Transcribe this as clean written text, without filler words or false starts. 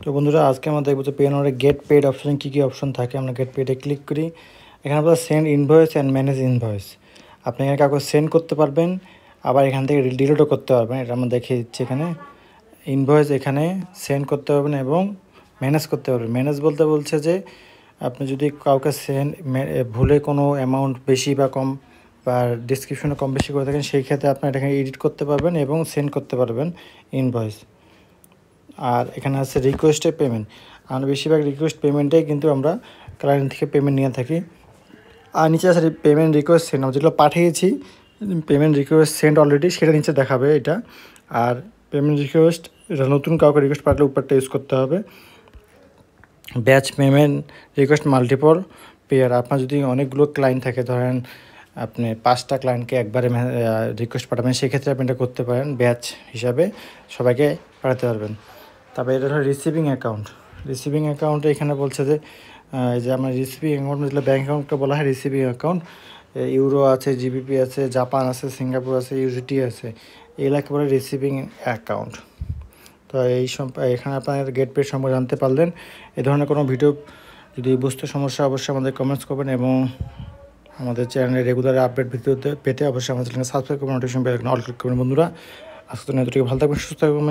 তো বন্ধুরা আজকে আমরা দেখবো যে পেনওয়ারে গেট পেড অপশনে কী অপশন থাকে। আমরা গেট পেডে ক্লিক করি। এখানে আপনারা send invoice and manage invoice, আপনি এখানে কাউকে সেন্ড করতে পারবেন, আবার এখান থেকে ডিলিটও করতে পারবেন। এটা আমরা দেখিয়ে দিচ্ছি। এখানে ইনভয়েস এখানে সেন্ড করতে পারবেন এবং ম্যানেজ করতে পারবেন। ম্যানেজ বলতে বলছে যে আপনি যদি কাউকে ভুলে কোনো অ্যামাউন্ট বেশি বা কম বা ডিসক্রিপশনে কম বেশি করে থাকেন, সেই ক্ষেত্রে আপনি এটাকে এডিট করতে পারবেন এবং সেন্ড করতে পারবেন ইনভয়েস। আর এখানে আছে রিকোয়েস্টের পেমেন্ট। আমরা বেশিরভাগ রিকোয়েস্ট পেমেন্টেই কিন্তু আমরা ক্লায়েন্ট থেকে পেমেন্ট নিয়ে থাকি। আর নিচে আছে পেমেন্ট রিকোয়েস্ট সেন্ড, আমরা যেগুলো পাঠিয়েছি পেমেন্ট রিকোয়েস্ট সেন্ড অলরেডি, সেটা নিচে দেখাবে এটা। আর পেমেন্ট রিকোয়েস্ট, এটা নতুন কাউকে রিকোয়েস্ট পাঠালে উপরটা ইউজ করতে হবে। Batch payment request multiple pair, আপনার যদি অনেকগুলো ক্লায়েন্ট থাকে, ধরেন আপনি 5টা ক্লায়েন্টকে একবারে রিকোয়েস্ট পাঠাবেন, সেক্ষেত্রে আপনি এটা করতে পারেন, ব্যাচ হিসাবে সবাইকে পাঠাতে পারবেন। তারপরে এটা হলো রিসিভিং অ্যাকাউন্ট। রিসিভিং অ্যাকাউন্টে এখানে বলছে যে এই যে আমার রিসিভিং অ্যাকাউন্ট, যেগুলো ব্যাঙ্ক অ্যাকাউন্টকে বলা হয় রিসিভিং অ্যাকাউন্ট। ইউরো আছে, জিবিপি আছে, জাপান আছে, সিঙ্গাপুর আছে, ইউজিটি আছে, এগুলোকে বলে রিসিভিং অ্যাকাউন্ট। তো এখানে আপনার গেট পেড সম্পর্কে জানতে পারলেন। এই ধরনের কোনো ভিডিও যদি বুঝতে সমস্যা অবশ্যই আমাদের কমেন্টস করবেন এবং আমাদের চ্যানেলে রেগুলার আপডেট ভিডিও পেতে অবশ্যই আমাদের চ্যানেল সাবস্ক্রাইব করবেন, notification bell icon all click করবেন। বন্ধুরা আজকে তো এতটুকু, ভালো থাকবেন, সুস্থ থাকবেন।